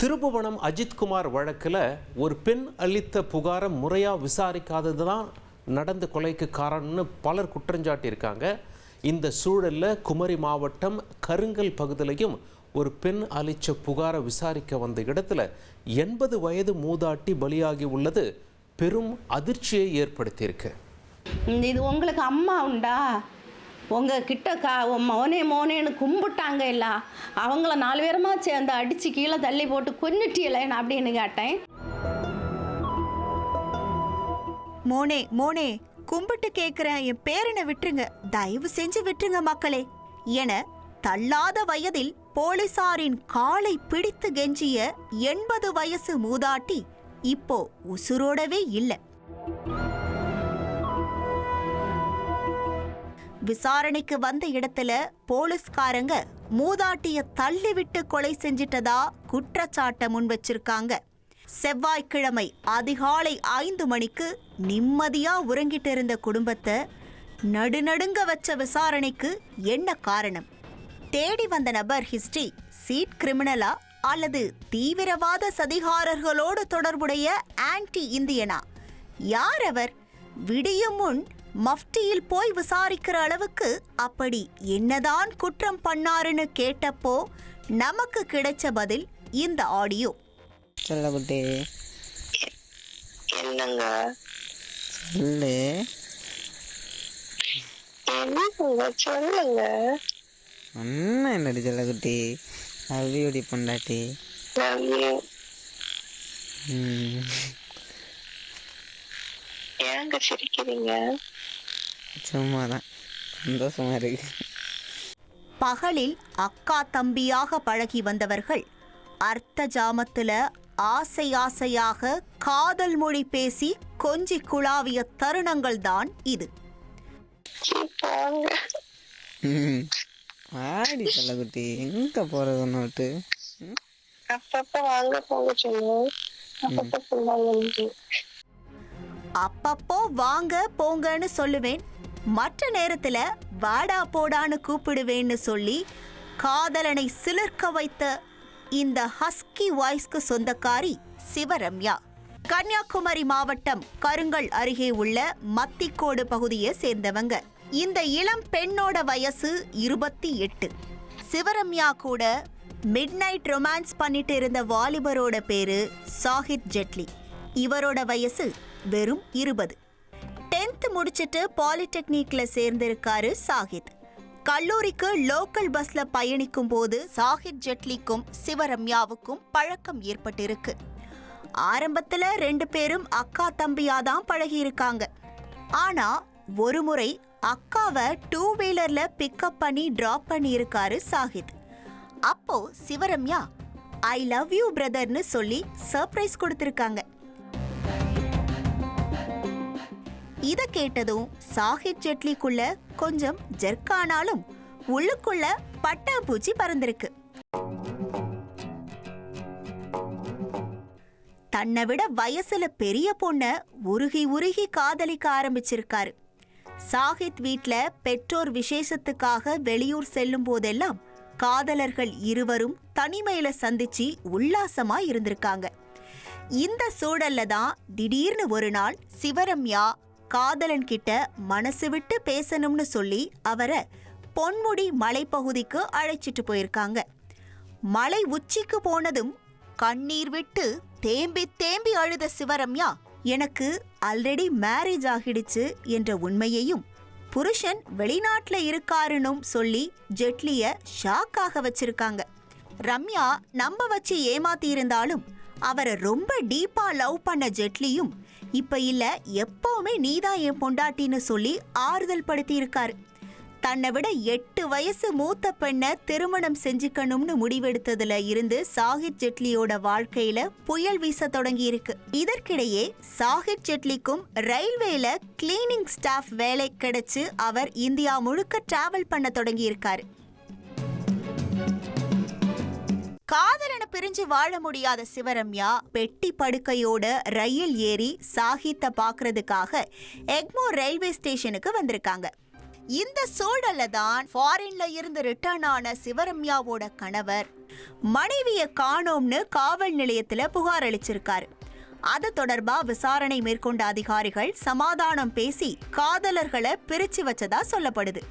திருபுவனம் அஜித்குமார் வழக்கில் ஒரு பெண் அளித்த புகாரை முறையாக விசாரிக்காதது தான் நடந்த கொலைக்கு காரணம்னு பலர் குற்றஞ்சாட்டியிருக்காங்க. இந்த சூழலில் குமரி மாவட்டம் கருங்கல் பகுதியிலையும் ஒரு பெண் அளித்த புகாரை விசாரிக்க வந்த இடத்துல 80 வயது மூதாட்டி பலியாகி உள்ளது பெரும் அதிர்ச்சியை ஏற்படுத்தியிருக்கு. இது உங்களுக்கு அம்மா உண்டா? உங்ககிட்ட மோனேன்னு கும்பிட்டாங்க எல்லாம். அவங்கள 4 பேருமா சேர்ந்து அடித்து கீழே தள்ளி போட்டு கொன்னுட்டியலேன்னு அப்படின்னு கேட்டேன். மோனே கும்பிட்டு கேட்குறேன், என் பேரனை விட்டுருங்க, தயவு செஞ்சு விட்டுருங்க மக்களே என தள்ளாத வயதில் போலீசாரின் காலை பிடித்து கெஞ்சிய 80 வயசு மூதாட்டி இப்போ உசுரோடவே இல்லை. விசாரணைக்கு வந்த இடத்துல போலீஸ்காரங்க மூதாட்டிய தள்ளிவிட்டு கொலை செஞ்சிட்டதா குற்றச்சாட்டை முன் வச்சிருக்காங்க. செவ்வாய்க்கிழமை அதிகாலை 5 மணிக்கு நிம்மதியா உறங்கிட்டு இருந்த குடும்பத்தை நடுநடுங்க வச்ச விசாரணைக்கு என்ன காரணம்? தேடி வந்த நபர் ஹிஸ்டரி, சீட் கிரிமினலா அல்லது தீவிரவாத சதிகாரர்களோடு தொடர்புடைய ஆன்டி இந்தியனா? யார் அவர்? விடியும் முன் மஃப்டியில் போய் விசாரிக்கிற அளவுக்கு அப்படி என்னதான் குற்றம் பண்ணாருன்னு கேட்டப்போ நமக்கு கிடைச்ச பதில் இந்த ஆடியோ. சொல்லகுட்டி என்னங்க சொல்லு சொல்லுங்க. ஒன்னும் என்னடி சொல்லகுட்டி, அவியோடி பொண்டாட்டி. ஏங்க சிரிக்கிறீங்க? சும்மாதான், சந்தோஷமா இருக்கு. பகலில் அக்கா தம்பியாக பழகி வந்தவர்கள் அர்த்த ஜாமத்துல ஆசை ஆசையாக காதல் மொழி பேசி கொஞ்சி குழாவிய தருணங்கள் தான் இது. ஆடி சொல்லகுட்டி, எங்க போறது நோட்டு? அப்பப்ப வாங்க போக சொல்லுவோம். அப்பப்போ வாங்க போங்கன்னு சொல்லுவேன், மற்ற நேரத்துல வாடா போடான்னு கூப்பிடுவேன்னு சொல்லி காதலனை சிலிர்க்க வைத்த இந்த ஹஸ்கி வாய்ஸ்க்கு சொந்தக்காரி சிவரம்யா. கன்னியாகுமரி மாவட்டம் கருங்கல் அருகே உள்ள மத்திக்கோடு பகுதியை சேர்ந்தவங்க. இந்த இளம் பெண்ணோட வயசு 28. சிவரம்யா கூட மிட் நைட் ரொமான்ஸ் பண்ணிட்டு இருந்த வாலிபரோட பேரு சாஹித் ஜெட்லி. இவரோட வயசு வெறும் 20. 10th முடிச்சிட்டு பாலிடெக்னிக்ல சேர்ந்திருக்காரு சாஹித். கல்லூரிக்கு லோக்கல் பஸ்ல பயணிக்கும் போது சாஹித் ஜெட்லிக்கும் சிவரம்யாவுக்கும் பழக்கம் ஏற்பட்டிருக்கு. ஆரம்பத்துல 2 பேரும் அக்கா தம்பியாதான் பழகி இருக்காங்க. ஆனா ஒரு முறை அக்காவை 2 வீலர்ல பிக்கப் பண்ணி டிராப் பண்ணி இருக்காரு சாஹித். அப்போ சிவரம்யா ஐ லவ் யூ பிரதர்னு சொல்லி சர்ப்ரைஸ் கொடுத்திருக்காங்க. இத கேட்டதும் சாஹித் ஜெட்லிக்குள்ள கொஞ்சம் ஜெர்க்கானாலும் உள்ளுக்குள்ள பட்டாம்பூச்சி பறந்திருக்கு. தன்னை விட வயசுல பெரிய பொண்ண உருகி உருகி காதலிக்க ஆரம்பிச்சிருக்காரு. சாஹித் வீட்ல பெற்றோர் விசேஷத்துக்காக வெளியூர் செல்லும் போதெல்லாம் காதலர்கள் இருவரும் தனிமையில சந்திச்சு உல்லாசமா இருந்திருக்காங்க. இந்த சூழல்ல தான் திடீர்னு ஒரு நாள் சிவரம்யா காதலன் கிட்ட மனசு விட்டு பேசணும்னு சொல்லி அவரை பொன்முடி மலைப்பகுதிக்கு அழைச்சிட்டு போயிருக்காங்க. மலை உச்சிக்கு போனதும் கண்ணீர் விட்டு தேம்பி தேம்பி அழுத சிவரம்யா எனக்கு ஆல்ரெடி மேரேஜ் ஆகிடுச்சு என்ற உண்மையையும் புருஷன் வெளிநாட்டுல இருக்காருன்னும் சொல்லி ஜெட்லிய ஷாக்காக வச்சிருக்காங்க. ரம்யா நம்ப வச்சு ஏமாத்தி இருந்தாலும் அவரை ரொம்ப டீப்பா லவ் பண்ண ஜெட்லியும் இப்ப இல்ல எப்பவுமே நீதான் என் பொண்டாட்டின்னு சொல்லி ஆறுதல் படுத்தி இருக்காரு. தன்னை விட 8 வயசு மூத்த பெண்ணை திருமணம் செஞ்சுக்கணும்னு முடிவெடுத்ததுல இருந்து சாஹித் ஜெட்லியோட வாழ்க்கையில புயல் வீச தொடங்கி இருக்கு. இதற்கிடையே சாஹித் ஜெட்லிக்கும் ரயில்வேல கிளீனிங் ஸ்டாஃப் வேலை கிடைச்சு அவர் இந்தியா முழுக்க டிராவல் பண்ண தொடங்கி இருக்காரு. காதலனை பிரிஞ்சு வாழ முடியாத சிவரம்யா பெட்டி படுக்கையோட ரயில் ஏறி சாஹித்தை பாக்குறதுக்காக எக்மோர் ரயில்வே ஸ்டேஷனுக்கு வந்திருக்காங்க. இந்த சூழல்ல தான் ஃபாரின்ல இருந்து ரிட்டர்ன் ஆன சிவரம்யாவோட கணவர் மனைவிய காணோம்னு காவல் நிலையத்துல புகார் அளிச்சிருக்காரு. அது தொடர்பா விசாரணை மேற்கொண்ட அதிகாரிகள் சமாதானம் பேசி காதலர்களை பிரிச்சு வச்சதா சொல்லப்படுது.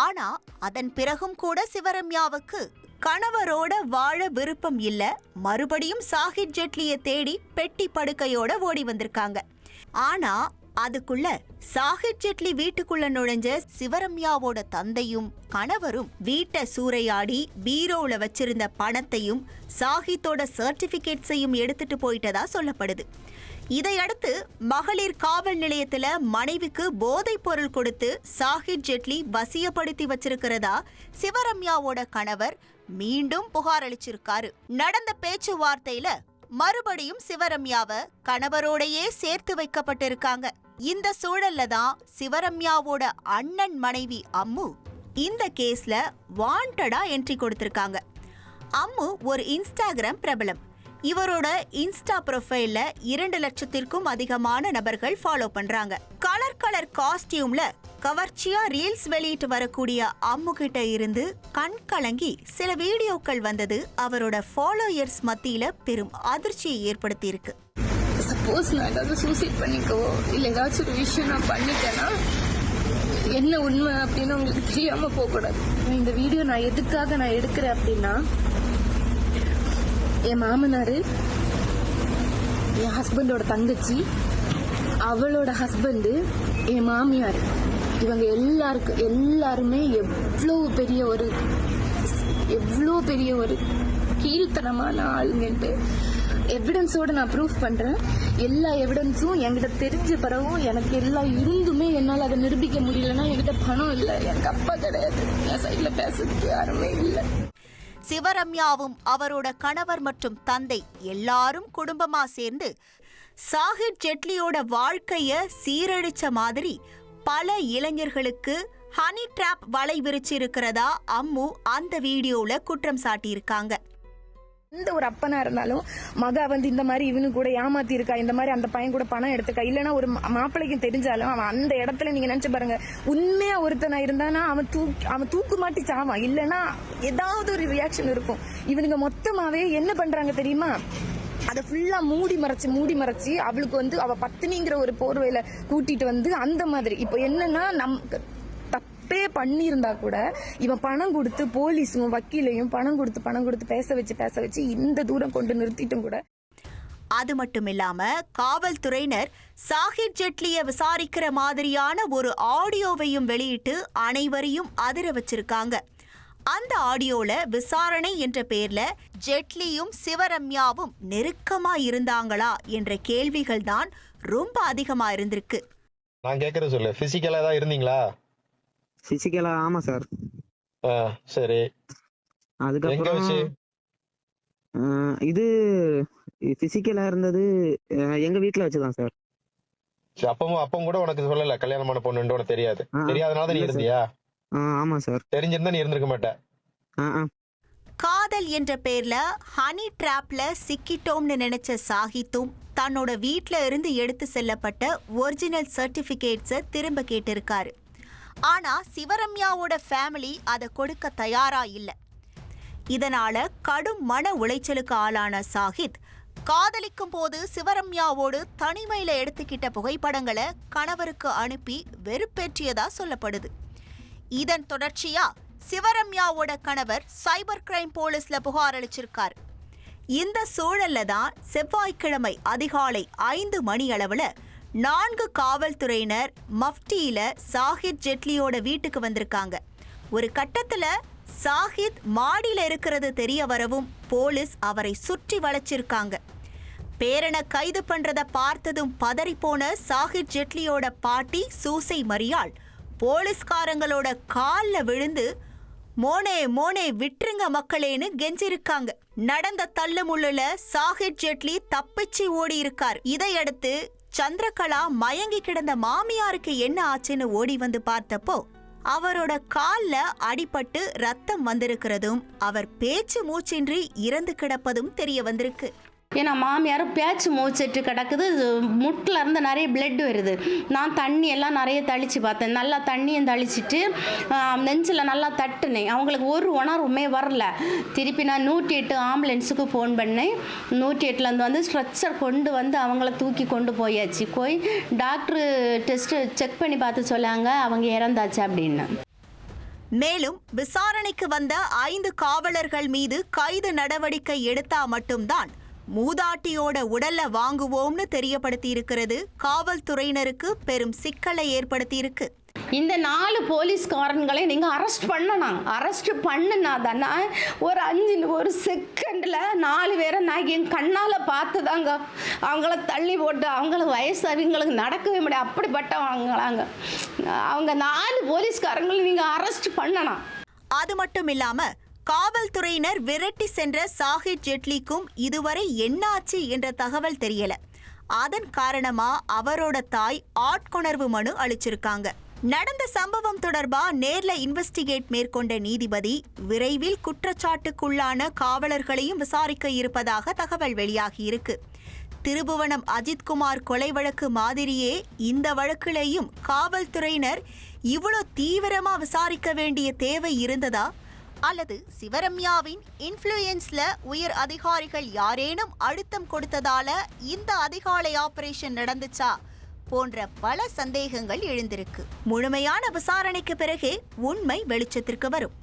ஆனா அதன் பிறகும் கூட சிவரம்யாவுக்கு கணவரோட வாழ விருப்பம் இல்ல. மறுபடியும் சாஹித் ஜெட்லியை தேடி பெட்டி படுக்கையோட ஓடி வந்திருக்காங்க. ஆனா அதுக்குள்ள சாஹித் ஜெட்லி வீட்டுக்குள்ள நுழைஞ்ச சிவரம்யாவோட தந்தையும் கணவரும் வீட்டை சூறையாடி பீரோல வச்சிருந்த பணத்தையும் சாஹித்தோட சர்டிபிகேட்ஸையும் எடுத்துட்டு போயிட்டதா சொல்லப்படுது. இதையடுத்து மகளிர் காவல் நிலையத்துல மனைவிக்கு போதைப் பொருள் கொடுத்து சாஹித் ஜெட்லி வசியப்படுத்தி வச்சிருக்கிறதா சிவரம்யாவோட கணவர் மீண்டும் புகார் அளிச்சிருக்காரு. நடந்த பேச்சுவார்த்தையில மறுபடியும் சிவரம்யாவை கணவரோடையே சேர்த்து வைக்கப்பட்டிருக்காங்க. இந்த சூழல்ல தான் சிவரம்யாவோட அண்ணன் மனைவி அம்மு இந்த கேஸ்ல வாண்டடா என்ட்ரி கொடுத்திருக்காங்க. அம்மு ஒரு இன்ஸ்டாகிராம் பிரபலம். இவரோட இன்ஸ்டா ப்ரொஃபைல்ல 2 லட்சத்திற்கும் அதிகமான நபர்கள் ஃபாலோ பண்றாங்க. கலர் காஸ்டியூம்ல கவர்ச்சியா ரீல்ஸ் வெளியிட்டு வரக்கூடிய அம்மு கிட்ட இருந்து கண் கலங்கி சில வீடியோக்கள் வந்தது அவரோட ஃபாலோயர்ஸ் மத்தியில பெரும் அதிர்ச்சியை ஏற்படுத்தி இருக்கு. சப்போஸ் நான் ஏதாவது சூசைட் பண்ணிக்கவோ இல்லை ஏதாச்சும் ஒரு விஷயம் நான் பண்ணிட்டேன்னா என்ன உண்மை அப்படின்னு உங்களுக்கு தெரியாம போகக்கூடாது. இந்த வீடியோ நான் எதுக்காக நான் எடுக்கிறேன் அப்படின்னா, என் மாமனாரு, என் ஹஸ்பண்டோட தங்கச்சி, அவளோட ஹஸ்பண்டு, என் மாமியார், இவங்க எல்லாருமே எவ்வளோ பெரிய ஒரு கீழ்த்தனமான ஆளுங்கன்ட்டு எவிடன்ஸோட நான் ப்ரூஃப் பண்றேன். எல்லா எவிடன்ஸும் என்கிட்ட தெரிஞ்ச பிறகும் எனக்கு எல்லாம் இருந்துமே என்னால் அதை நிரூபிக்க முடியலன்னா என்கிட்ட பணம் இல்லை, எனக்கு அப்பா கிடையாது, என் சைட்ல பேசுறதுக்கு யாருமே இல்லை. சிவரம்யாவும் அவரோட கணவர் மற்றும் தந்தை எல்லாரும் குடும்பமா சேர்ந்து சாஹித் ஜெட்லியோட வாழ்க்கைய சீரழிச்ச மாதிரி பல இளைஞர்களுக்கு ஹனி டிராப் வலை விரிச்சு இருக்கிறதா அம்மு அந்த வீடியோல குற்றம் சாட்டியிருக்காங்க. எந்த ஒரு அப்பனா இருந்தாலும் மகா இந்த மாதிரி இவனு கூட ஏமாத்தி இருக்கா, இந்த மாதிரி அந்த பையன் கூட பணம் எடுத்துக்கா, இல்லைன்னா ஒரு மாப்பிள்ளைக்கும் தெரிஞ்சாலும் அவன் அந்த இடத்துல நீங்க நினைச்சு பாருங்க, உண்மையா ஒருத்தனா இருந்தானா அவன் தூக்கு மாட்டி சாவான், இல்லைன்னா ஏதாவது ஒரு ரியாக்ஷன் இருக்கும். இவனுங்க மொத்தமாவே என்ன பண்றாங்க தெரியுமா, அதை ஃபுல்லா மூடி மறைச்சு அவளுக்கு அவ பத்தினிங்கிற ஒரு போர்வையில கூட்டிட்டு அந்த மாதிரி. இப்போ என்னன்னா தப்பே பண்ணியிருந்தா கூட இவன் பணம் கொடுத்து போலீஸும் வக்கீலையும் பணம் கொடுத்து பேச வச்சு இந்த தூரம் கொண்டு நிறுத்திட்டும் கூட. அது மட்டும் இல்லாம காவல்துறையினர் சாஹித் ஜெட்லிய விசாரிக்கிற மாதிரியான ஒரு ஆடியோவையும் வெளியிட்டு அனைவரையும் அதிர வச்சிருக்காங்க. அந்த ஆடியோல விசாரணை என்ற பேர்ல ஜெட்லியும் சிவரம்யாவும் நெருக்கமா இருந்தாங்களா என்ற கேள்விகள் தான் ரொம்ப அதிகமா இருந்திருக்கு. நான் கேக்குறது சொல்லு, பிசிக்கலா தான் இருந்தீங்களா? பிசிக்கலா ஆமா சார். சரி, அதுக்கப்புறம் இது பிசிக்கலா இருந்தது எங்க வீட்டுல வச்சுதான் சார். அப்பவும் கூட உனக்கு சொல்லல கல்யாணமான பொண்ணு உனக்கு தெரியாது, தெரியாதனால நீ இருந்தியா? ஆமா சார். தெரிஞ்சிருந்தா நீ இருந்திருக்க மாட்ட. காதல் என்ற பேர்ல ஹனி டிராப்ல சிக்கிட்டோம்னு நினைச்ச சாஹித்தும் தன்னோட வீட்ல இருந்து எடுத்து செல்லப்பட்ட ஒரிஜினல் சர்டிபிகேட்ஸை திரும்ப கேட்டிருக்காரு. ஆனா சிவரம்யாவோட ஃபேமிலி அதை கொடுக்க தயாரா இல்ல. இதனால கடும் மன உளைச்சலுக்கு ஆளான சாஹித் காதலிக்கும் போது சிவரம்யாவோடு தனிமையில எடுத்துக்கிட்ட புகைப்படங்களை கணவருக்கு அனுப்பி வெறுப்பேற்றியதா சொல்லப்படுது. இதன் தொடர்ச்சியா சிவரம்யாவோட கணவர் சைபர் கிரைம் போலீஸ்ல புகார் அளிச்சிருக்காரு. இந்த சூழல்ல தான் செவ்வாய்க்கிழமை அதிகாலை 5 மணி அளவுல 4 காவல்துறையினர் மஃப்டியில சாஹித் ஜெட்லியோட வீட்டுக்கு வந்திருக்காங்க. ஒரு கட்டத்துல சாஹித் மாடியில இருக்கிறது தெரிய வரவும் போலீஸ் அவரை சுற்றி வளைச்சிருக்காங்க. பேரனை கைது பண்றத பார்த்ததும் பதறிப்போன சாஹித் ஜெட்லியோட பாட்டி சூசை மரியாள் போலீஸ்காரங்களோட கால்ல விழுந்து மோனே விட்டுருங்க மக்களேன்னு கெஞ்சிருக்காங்க. நடந்த தள்ளுமுள்ளுல சாஹித் ஜெட்லி தப்பிச்சு ஓடி இருக்கார். இதையடுத்து சந்திரகலா மயங்கி கிடந்த மாமியாருக்கு என்ன ஆச்சுன்னு ஓடி வந்து பார்த்தப்போ அவரோட கால்ல அடிபட்டு ரத்தம் வந்திருக்கிறதும் அவர் பேச்சு மூச்சின்றி இறந்து கிடப்பதும் தெரிய வந்திருக்கு. ஏன்னா மாமியாரும் பேச்சு மூச்சிட்டு கிடக்குது, முட்டில் இருந்து நிறைய பிளட் வருது. நான் தண்ணி எல்லாம் நிறைய தெளித்து பார்த்தேன், நல்லா தண்ணியும் தெளிச்சிட்டு நெஞ்சில் நல்லா தட்டுனேன். அவங்களுக்கு ஒரு உணர்வுமே வரல. திருப்பி நான் 108 ஆம்புலன்ஸுக்கு ஃபோன் பண்ணேன். 108லேருந்து வந்து ஸ்ட்ரெச்சர் கொண்டு வந்து அவங்கள தூக்கி கொண்டு போயாச்சு. போய் டாக்டரு டெஸ்ட்டு செக் பண்ணி பார்த்து சொல்லாங்க அவங்க இறந்தாச்சு அப்படின்னு. மேலும் விசாரணைக்கு வந்த 5 காவலர்கள் மீது கைது நடவடிக்கை எடுத்தா மட்டும்தான் மூதாட்டியோட உடல்ல வாங்குவோம்னு தெரியப்படுத்தி இருக்கிறது காவல்துறையினருக்கு பெரும் சிக்கலை ஏற்படுத்தி இருக்கு. இந்த 4 போலீஸ்காரன்களை நீங்கள் அரெஸ்ட் பண்ணணும். அரெஸ்ட் பண்ணுனா தானே ஒரு செகண்டில் 4 பேரை நான் என் கண்ணால் பார்த்து தாங்க அவங்கள தள்ளி போட்டு அவங்கள வயசாவிங்களுக்கு நடக்கவே முடியாது. அப்படிப்பட்டவங்களாங்க அவங்க 4 போலீஸ்காரங்களை நீங்கள் அரெஸ்ட் பண்ணணும். அது மட்டும் இல்லாம காவல்துறையினர் விரட்டி சென்ற சாஹித் ஜெட்லிக்கும் இதுவரை என்னாச்சு என்ற தகவல் தெரியல. அதன் காரணமா அவரோட தாய் ஆட்கொணர்வு மனு அளிச்சிருக்காங்க. நடந்த சம்பவம் தொடர்பா நேர்ல இன்வெஸ்டிகேட் மேற்கொண்ட நீதிபதி விரைவில் குற்றச்சாட்டுக்குள்ளான காவலர்களையும் விசாரிக்க இருப்பதாக தகவல் வெளியாகி இருக்கு. திருபுவனம் அஜித்குமார் கொலை வழக்கு மாதிரியே இந்த வழக்கிலையும் காவல்துறையினர் இவ்வளோ தீவிரமா விசாரிக்க வேண்டிய தேவை இருந்ததா, அல்லது சிவரம்யாவின் இன்ஃப்ளூயன்ஸ்ல உயர் அதிகாரிகள் யாரேனும் அழுத்தம் கொடுத்ததால இந்த அதிகாலை ஆபரேஷன் நடந்துச்சா போன்ற பல சந்தேகங்கள் எழுந்திருக்கு. முழுமையான விசாரணைக்கு பிறகே உண்மை வெளிச்சத்திற்கு வரும்.